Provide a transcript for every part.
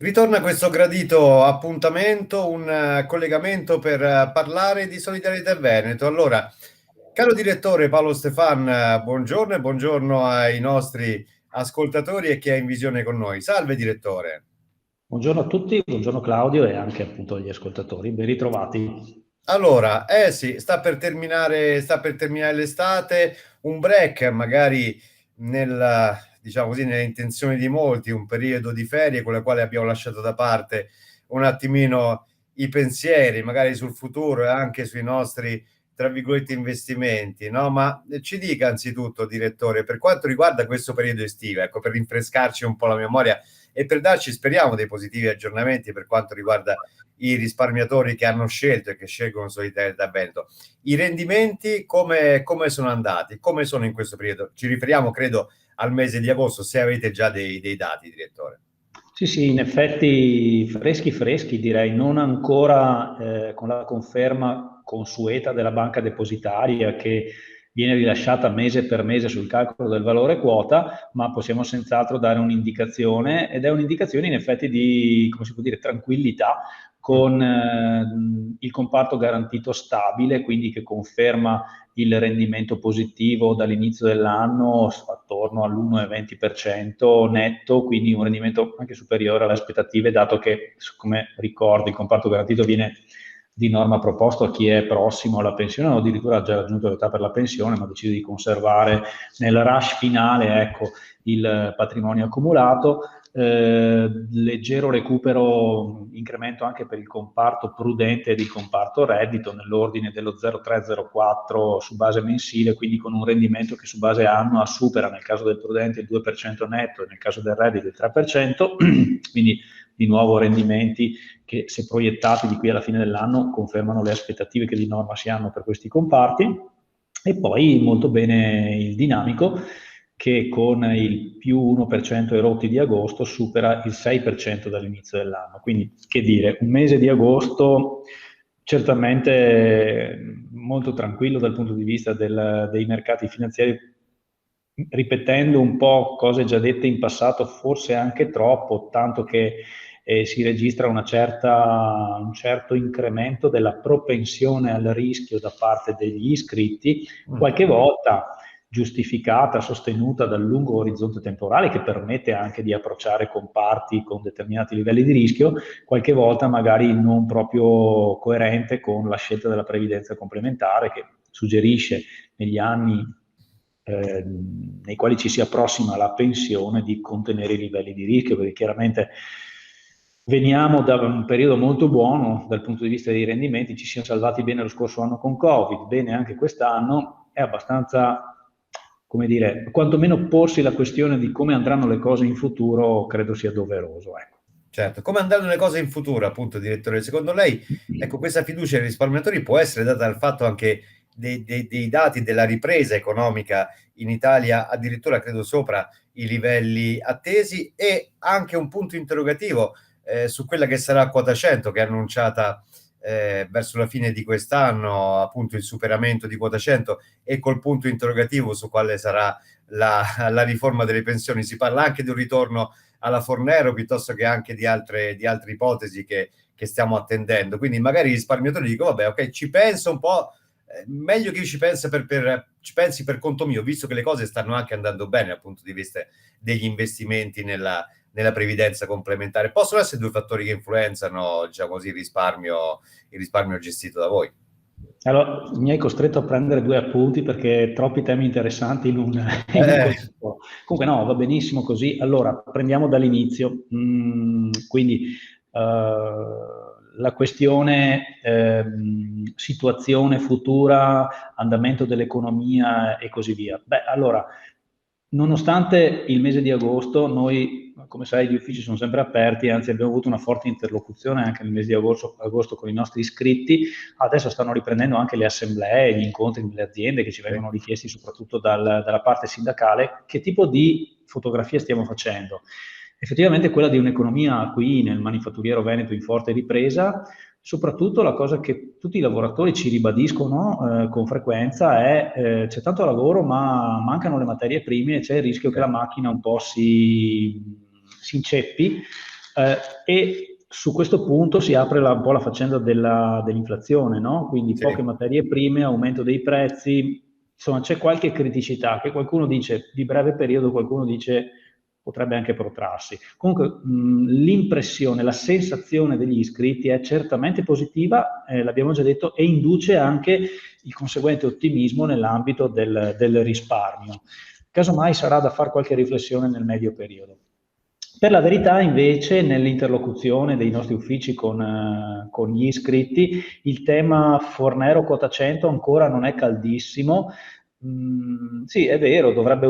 Ritorna questo gradito appuntamento, un collegamento per parlare di solidarietà Veneto. Allora, caro direttore Paolo Stefan, buongiorno e buongiorno ai nostri ascoltatori e chi è in visione con noi. Salve direttore. Buongiorno a tutti, buongiorno Claudio e anche appunto agli ascoltatori, ben ritrovati. Allora, eh sì, sta per terminare l'estate, un break magari diciamo così, nelle intenzioni di molti, un periodo di ferie con le quali abbiamo lasciato da parte un attimino i pensieri, magari sul futuro e anche sui nostri, tra virgolette, investimenti, no? Ma ci dica anzitutto, direttore, per quanto riguarda questo periodo estivo, ecco, per rinfrescarci un po' la memoria e per darci, speriamo, dei positivi aggiornamenti per quanto riguarda i risparmiatori che hanno scelto e che scelgono Solidarietà Veneto. I rendimenti come sono andati? Come sono in questo periodo? Ci riferiamo, credo, al mese di agosto, se avete già dei dati, direttore. Sì, sì, in effetti freschi freschi direi, non ancora con la conferma consueta della banca depositaria che viene rilasciata mese per mese sul calcolo del valore quota, ma possiamo senz'altro dare un'indicazione ed è un'indicazione in effetti di, come si può dire, tranquillità Mm. con il comparto garantito stabile, quindi che conferma il rendimento positivo dall'inizio dell'anno attorno all'1,20% netto, quindi un rendimento anche superiore alle aspettative, dato che, come ricordi, il comparto garantito viene di norma proposto a chi è prossimo alla pensione o addirittura ha già raggiunto l'età per la pensione, ma decide di conservare nel rush finale, ecco, il patrimonio accumulato. Leggero recupero, incremento anche per il comparto prudente ed il comparto reddito nell'ordine dello 0,3-0,4 su base mensile, quindi con un rendimento che su base annua supera nel caso del prudente il 2% netto e nel caso del reddito il 3%, quindi di nuovo rendimenti che, se proiettati di qui alla fine dell'anno, confermano le aspettative che di norma si hanno per questi comparti. E poi molto bene il dinamico, che con il più 1% erotti di agosto supera il 6% dall'inizio dell'anno. Quindi, che dire, un mese di agosto certamente molto tranquillo dal punto di vista dei mercati finanziari, ripetendo un po' cose già dette in passato, forse anche troppo, tanto che si registra un certo incremento della propensione al rischio da parte degli iscritti, Mm. qualche volta giustificata, sostenuta dal lungo orizzonte temporale che permette anche di approcciare comparti con determinati livelli di rischio, qualche volta magari non proprio coerente con la scelta della previdenza complementare che suggerisce negli anni nei quali ci si approssima alla pensione di contenere i livelli di rischio, perché chiaramente veniamo da un periodo molto buono dal punto di vista dei rendimenti, ci siamo salvati bene lo scorso anno con Covid, bene anche quest'anno, è abbastanza, come dire, quantomeno porsi la questione di come andranno le cose in futuro, credo sia doveroso. Ecco. Certo, come andranno le cose in futuro, appunto, direttore? Secondo lei, ecco, questa fiducia ai risparmiatori può essere data dal fatto anche dei dati della ripresa economica in Italia, addirittura credo sopra i livelli attesi, e anche un punto interrogativo su quella che sarà quota 100 che è annunciata verso la fine di quest'anno, appunto il superamento di quota 100, e col punto interrogativo su quale sarà la riforma delle pensioni. Si parla anche di un ritorno alla Fornero piuttosto che anche di altre ipotesi che stiamo attendendo. Quindi magari i risparmiatori dicono, vabbè, ok, ci penso un po', meglio che io ci pensi per conto mio, visto che le cose stanno anche andando bene dal punto di vista degli investimenti nella previdenza complementare. Possono essere due fattori che influenzano, diciamo così, il risparmio gestito da voi. Allora, mi hai costretto a prendere due appunti perché troppi temi interessanti in un Eh, colpo solo. Comunque no, va benissimo così. Allora, prendiamo dall'inizio. Quindi la questione situazione futura, andamento dell'economia e così via. Beh, allora, nonostante il mese di agosto, noi, come sai, gli uffici sono sempre aperti, anzi abbiamo avuto una forte interlocuzione anche nel mese di agosto con i nostri iscritti. Adesso stanno riprendendo anche le assemblee, gli incontri nelle aziende che ci sì. vengono richiesti soprattutto dalla parte sindacale. Che tipo di fotografia stiamo facendo? Effettivamente quella di un'economia qui nel manifatturiero veneto in forte ripresa. Soprattutto la cosa che tutti i lavoratori ci ribadiscono con frequenza è c'è tanto lavoro ma mancano le materie prime e c'è il rischio che Sì. la macchina un po' si inceppi, E su questo punto si apre un po' la faccenda dell'inflazione, no? Quindi Sì. poche materie prime, aumento dei prezzi, insomma c'è qualche criticità che qualcuno dice di breve periodo, qualcuno dice potrebbe anche protrarsi. Comunque l'impressione, la sensazione degli iscritti è certamente positiva, l'abbiamo già detto, e induce anche il conseguente ottimismo nell'ambito del risparmio. Casomai sarà da fare qualche riflessione nel medio periodo. Per la verità, invece, nell'interlocuzione dei nostri uffici con gli iscritti, il tema Fornero quota 100 ancora non è caldissimo. Sì, è vero, dovrebbe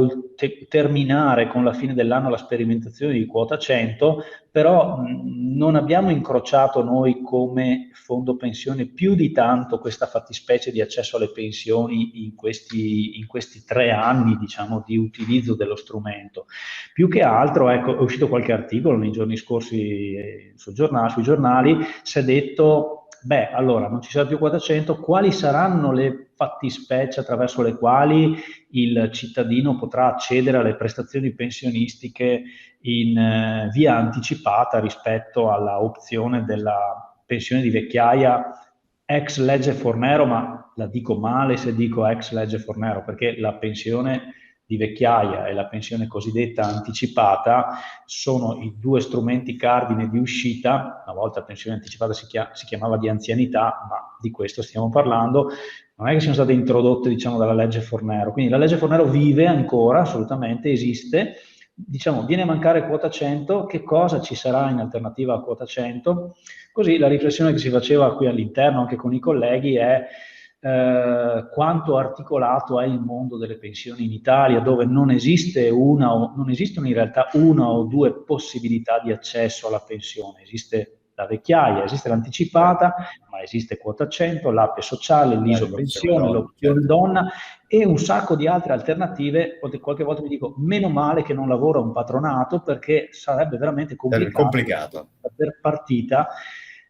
terminare con la fine dell'anno la sperimentazione di quota 100, però non abbiamo incrociato noi come fondo pensione più di tanto questa fattispecie di accesso alle pensioni in questi 3 anni, diciamo, di utilizzo dello strumento. Più che altro, ecco, è uscito qualche articolo nei giorni scorsi sui giornali, si è detto, beh, allora, non ci sarà più quota 100, quali saranno le fattispecie attraverso le quali il cittadino potrà accedere alle prestazioni pensionistiche in via anticipata rispetto alla opzione della pensione di vecchiaia ex legge Fornero, ma la dico male se dico ex legge Fornero, perché la pensione di vecchiaia e la pensione cosiddetta anticipata sono i due strumenti cardine di uscita. Una volta pensione anticipata si chiamava di anzianità, ma di questo stiamo parlando. Non è che siano state introdotte, diciamo, dalla legge Fornero. Quindi la legge Fornero vive ancora, assolutamente, esiste. Diciamo, viene a mancare quota 100, che cosa ci sarà in alternativa a quota 100? Così la riflessione che si faceva qui all'interno anche con i colleghi è quanto articolato è il mondo delle pensioni in Italia, dove non esistono in realtà una o due possibilità di accesso alla pensione. Esiste la vecchiaia, esiste l'anticipata, ma esiste quota 100, l'APE sociale, l'isopensione, l'opzione donna e un sacco di altre alternative. Qualche volta mi dico, meno male che non lavora un patronato, perché sarebbe veramente complicato. Per partita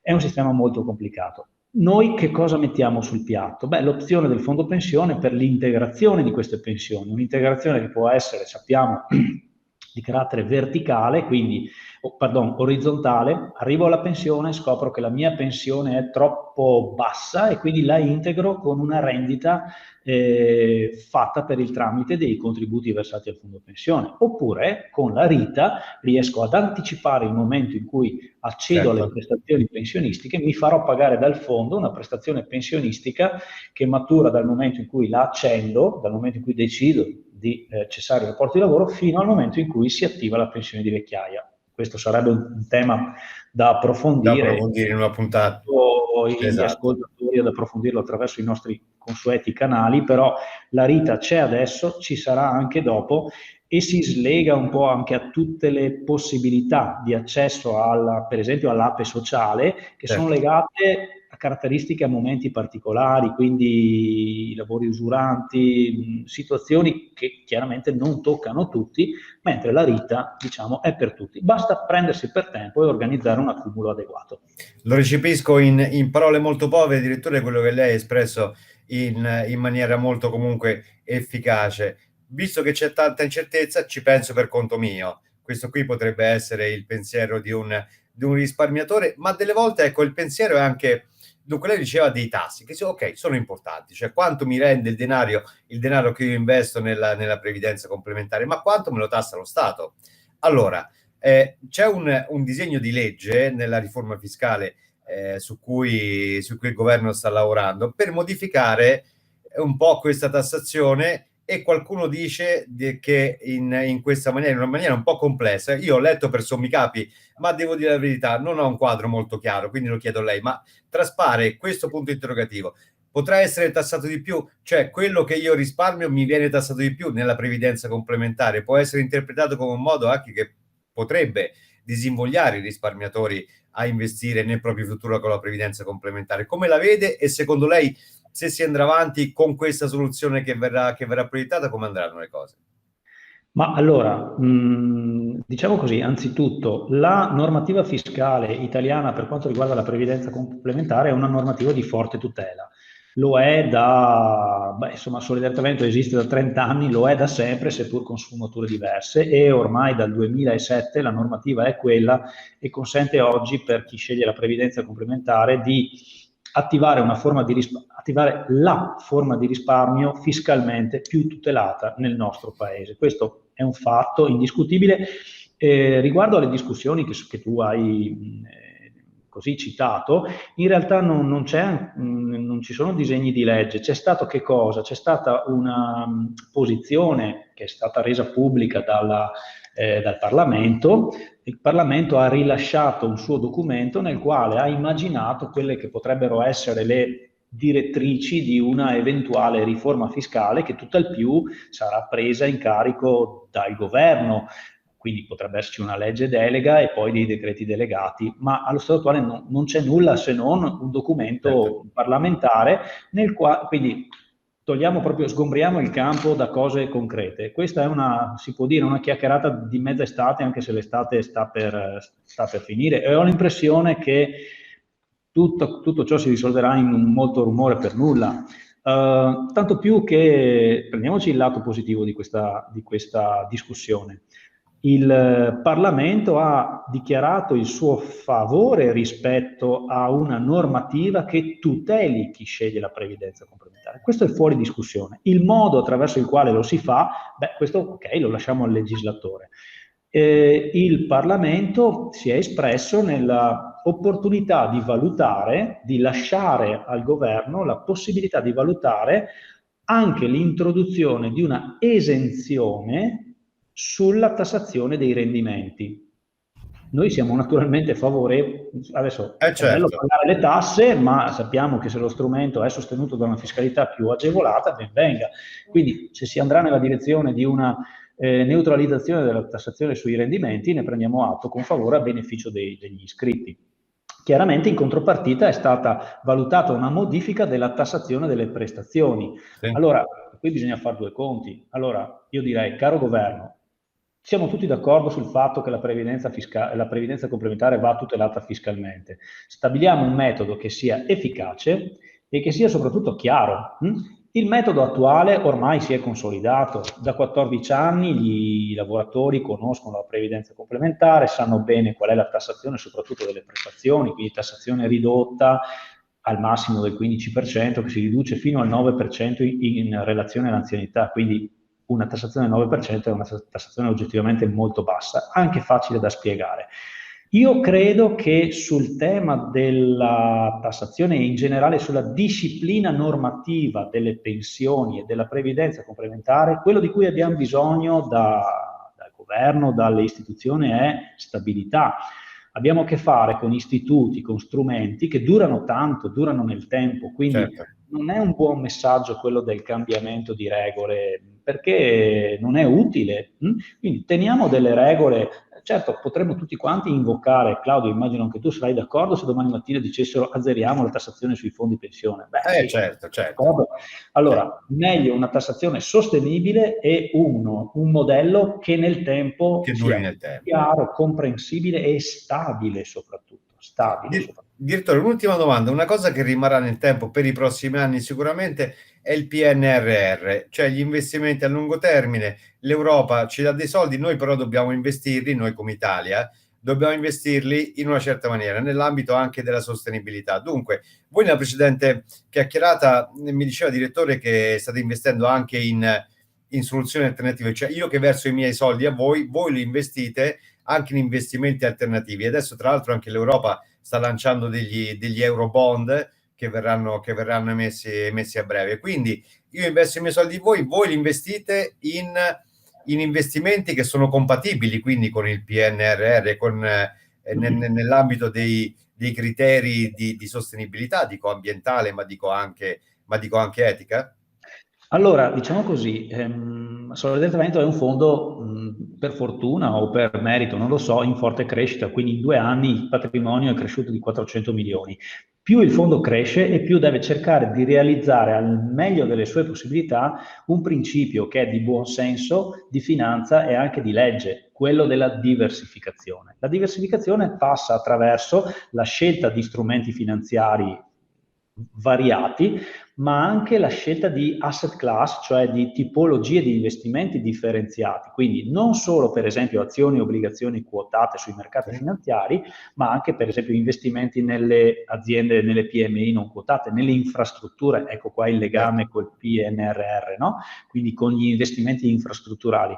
è un sistema molto complicato. Noi che cosa mettiamo sul piatto? Beh, l'opzione del fondo pensione per l'integrazione di queste pensioni, un'integrazione che può essere, sappiamo, di carattere verticale, quindi, orizzontale, arrivo alla pensione, scopro che la mia pensione è troppo bassa e quindi la integro con una rendita fatta per il tramite dei contributi versati al fondo pensione, oppure con la RITA riesco ad anticipare il momento in cui accedo alle prestazioni pensionistiche, mi farò pagare dal fondo una prestazione pensionistica che matura dal momento in cui la accendo, dal momento in cui decido di cessare il rapporto di lavoro, fino al momento in cui si attiva la pensione di vecchiaia. Questo sarebbe un tema da approfondire in una puntata. Gli ascoltatori ad approfondirlo attraverso i nostri consueti canali, però la RITA c'è adesso, ci sarà anche dopo e si slega un po' anche a tutte le possibilità di accesso per esempio all'APE sociale, che sono legate a caratteristiche, a momenti particolari, quindi lavori usuranti, situazioni che chiaramente non toccano tutti, mentre la RITA, diciamo, è per tutti. Basta prendersi per tempo e organizzare un accumulo adeguato. Lo recepisco in parole molto povere, addirittura quello che lei ha espresso in maniera molto comunque efficace. Visto che c'è tanta incertezza, ci penso per conto mio. Questo qui potrebbe essere il pensiero di un risparmiatore, ma delle volte, ecco, il pensiero è anche, dunque lei diceva dei tassi, che ok, sono importanti, cioè quanto mi rende il denaro che io investo nella previdenza complementare, ma quanto me lo tassa lo Stato? Allora, c'è un disegno di legge nella riforma fiscale su cui il governo sta lavorando per modificare un po' questa tassazione, e qualcuno dice che in questa maniera, in una maniera un po' complessa, io ho letto per sommi capi, ma devo dire la verità, non ho un quadro molto chiaro, quindi lo chiedo a lei, ma traspare questo punto interrogativo: potrà essere tassato di più? Cioè quello che io risparmio mi viene tassato di più nella previdenza complementare? Può essere interpretato come un modo anche che potrebbe disinvogliare i risparmiatori a investire nel proprio futuro con la previdenza complementare. Come la vede? E secondo lei, se si andrà avanti con questa soluzione che verrà proiettata, come andranno le cose? Ma allora, diciamo così, anzitutto, la normativa fiscale italiana per quanto riguarda la previdenza complementare è una normativa di forte tutela. lo è da, insomma, Solidarietà esiste da 30 anni, lo è da sempre, seppur con sfumature diverse, e ormai dal 2007 la normativa è quella e consente oggi, per chi sceglie la previdenza complementare, di attivare attivare la forma di risparmio fiscalmente più tutelata nel nostro paese. Questo è un fatto indiscutibile. Riguardo alle discussioni che tu hai così citato, in realtà non ci sono disegni di legge. C'è stato che cosa? C'è stata una posizione che è stata resa pubblica dal Parlamento. Il Parlamento ha rilasciato un suo documento nel quale ha immaginato quelle che potrebbero essere le direttrici di una eventuale riforma fiscale che tutt'al più sarà presa in carico dal governo. Quindi potrebbe esserci una legge delega e poi dei decreti delegati, ma allo stato attuale non c'è nulla se non un documento Certo. parlamentare nel quale, quindi sgombriamo il campo da cose concrete. Questa è si può dire, una chiacchierata di mezza estate, anche se l'estate sta per finire, e ho l'impressione che tutto ciò si risolverà in un molto rumore per nulla. Tanto più che prendiamoci il lato positivo di questa discussione. Il Parlamento ha dichiarato il suo favore rispetto a una normativa che tuteli chi sceglie la previdenza complementare. Questo è fuori discussione. Il modo attraverso il quale lo si fa, questo ok, lo lasciamo al legislatore. Il Parlamento si è espresso nella opportunità di valutare, di lasciare al governo la possibilità di valutare anche l'introduzione di una esenzione sulla tassazione dei rendimenti. Noi siamo naturalmente favorevoli, adesso è bello Certo. pagare le tasse, ma sappiamo che se lo strumento è sostenuto da una fiscalità più agevolata, ben venga. Quindi se si andrà nella direzione di una neutralizzazione della tassazione sui rendimenti, ne prendiamo atto con favore a beneficio degli iscritti. Chiaramente in contropartita è stata valutata una modifica della tassazione delle prestazioni. Sì. Allora, qui bisogna fare due conti. Allora, io direi, caro governo, siamo tutti d'accordo sul fatto che la previdenza complementare va tutelata fiscalmente. Stabiliamo un metodo che sia efficace e che sia soprattutto chiaro. Il metodo attuale ormai si è consolidato. Da 14 anni i lavoratori conoscono la previdenza complementare, sanno bene qual è la tassazione, soprattutto delle prestazioni, quindi tassazione ridotta al massimo del 15%, che si riduce fino al 9% in relazione all'anzianità. Quindi una tassazione del 9% è una tassazione oggettivamente molto bassa, anche facile da spiegare. Io credo che sul tema della tassazione e in generale sulla disciplina normativa delle pensioni e della previdenza complementare, quello di cui abbiamo bisogno dal governo, dalle istituzioni è stabilità. Abbiamo a che fare con istituti, con strumenti che durano tanto, durano nel tempo, quindi Certo. non è un buon messaggio quello del cambiamento di regole, perché non è utile. Quindi teniamo delle regole. Certo, potremmo tutti quanti invocare, Claudio, immagino che tu sarai d'accordo se domani mattina dicessero azzeriamo la tassazione sui fondi pensione. Sì, Certo, certo. d'accordo. Allora, meglio una tassazione sostenibile e un modello che nel tempo Che duri sia nel tempo. chiaro, comprensibile e stabile soprattutto. Direttore, un'ultima domanda, una cosa che rimarrà nel tempo per i prossimi anni sicuramente è il PNRR, cioè gli investimenti a lungo termine. L'Europa ci dà dei soldi, noi però dobbiamo investirli, noi come Italia, dobbiamo investirli in una certa maniera, nell'ambito anche della sostenibilità. Dunque, voi nella precedente chiacchierata mi diceva, direttore, che state investendo anche in soluzioni alternative, cioè io che verso i miei soldi a voi li investite anche in investimenti alternativi. Adesso, tra l'altro, anche l'Europa sta lanciando degli euro bond che verranno emessi a breve. Quindi io investo i miei soldi in voi li investite in investimenti che sono compatibili quindi con il PNRR, nell'ambito dei criteri di sostenibilità, dico ambientale, ma dico anche etica? Allora, diciamo così, Solidarietà è un fondo, per fortuna o per merito, non lo so, in forte crescita, quindi in 2 anni il patrimonio è cresciuto di 400 milioni. Più il fondo cresce e più deve cercare di realizzare al meglio delle sue possibilità un principio che è di buon senso, di finanza e anche di legge, quello della diversificazione. La diversificazione passa attraverso la scelta di strumenti finanziari variati, ma anche la scelta di asset class, cioè di tipologie di investimenti differenziati, quindi non solo per esempio azioni e obbligazioni quotate sui mercati finanziari, ma anche per esempio investimenti nelle aziende, nelle PMI non quotate, nelle infrastrutture, ecco qua il legame col PNRR, no? Quindi con gli investimenti infrastrutturali,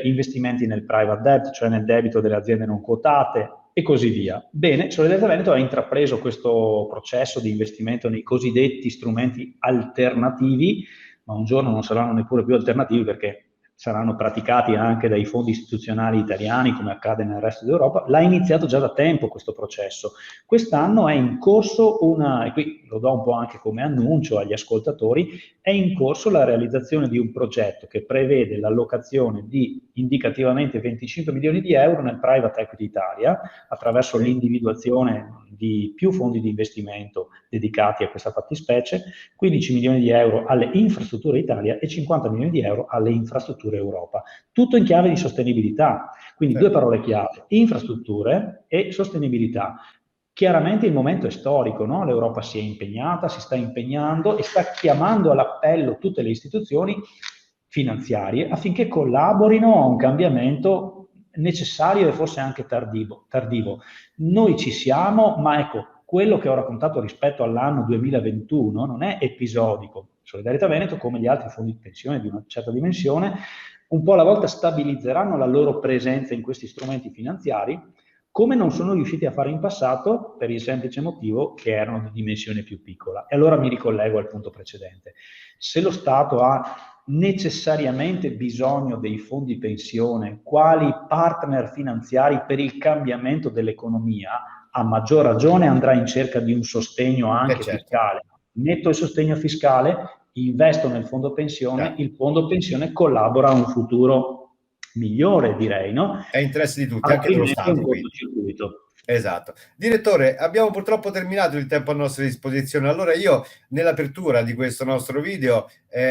investimenti nel private debt, cioè nel debito delle aziende non quotate, e così via. Bene, Solidarietà Veneto ha intrapreso questo processo di investimento nei cosiddetti strumenti alternativi, ma un giorno non saranno neppure più alternativi perché saranno praticati anche dai fondi istituzionali italiani, come accade nel resto d'Europa. L'ha iniziato già da tempo questo processo. Quest'anno è in corso e qui lo do un po' anche come annuncio agli ascoltatori, è in corso la realizzazione di un progetto che prevede l'allocazione di indicativamente 25 milioni di euro nel Private Equity Italia, attraverso l'individuazione di più fondi di investimento dedicati a questa fattispecie, 15 milioni di euro alle infrastrutture Italia e 50 milioni di euro alle infrastrutture Europa. Tutto in chiave di sostenibilità, quindi due parole chiave, infrastrutture e sostenibilità. Chiaramente il momento è storico, no? L'Europa si è impegnata, si sta impegnando e sta chiamando all'appello tutte le istituzioni finanziarie affinché collaborino a un cambiamento necessario e forse anche tardivo. Noi ci siamo, ma ecco, quello che ho raccontato rispetto all'anno 2021 non è episodico. Solidarietà Veneto, come gli altri fondi di pensione di una certa dimensione, un po' alla volta stabilizzeranno la loro presenza in questi strumenti finanziari, come non sono riusciti a fare in passato per il semplice motivo che erano di dimensione più piccola. E allora mi ricollego al punto precedente. Se lo Stato ha necessariamente bisogno dei fondi pensione quali partner finanziari per il cambiamento dell'economia, a maggior ragione andrà in cerca di un sostegno anche fiscale. Metto il sostegno fiscale, investo nel fondo pensione, il fondo pensione collabora a un futuro migliore, direi, no? È interesse di tutti, anche dello Stato. È un cortocircuito. Esatto. Direttore, abbiamo purtroppo terminato il tempo a nostra disposizione. Allora io, nell'apertura di questo nostro video,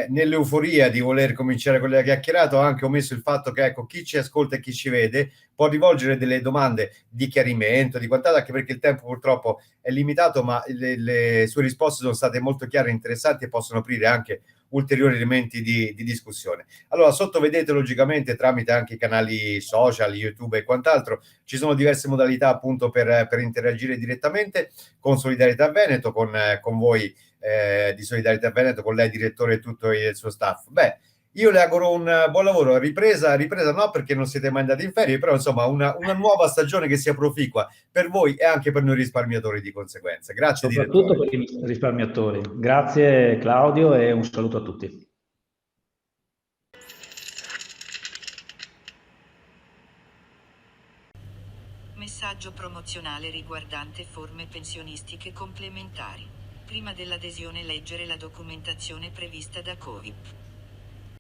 nell'euforia di voler cominciare con la chiacchierata, ho anche omesso il fatto che, ecco, chi ci ascolta e chi ci vede può rivolgere delle domande di chiarimento, di quant'altro, anche perché il tempo purtroppo è limitato, ma le sue risposte sono state molto chiare e interessanti e possono aprire anche ulteriori elementi di discussione. Allora, sotto vedete logicamente tramite anche i canali social, YouTube e quant'altro, ci sono diverse modalità appunto per interagire direttamente con Solidarietà Veneto, con voi di Solidarietà Veneto, con lei direttore e tutto il suo staff. Beh, io le auguro un buon lavoro, ripresa no perché non siete mai andati in ferie, però insomma una nuova stagione che sia proficua per voi e anche per noi risparmiatori di conseguenza. Grazie soprattutto direttore. per i risparmiatori. Grazie Claudio e un saluto a tutti. Messaggio promozionale riguardante forme pensionistiche complementari. Prima dell'adesione leggere la documentazione prevista da COVIP.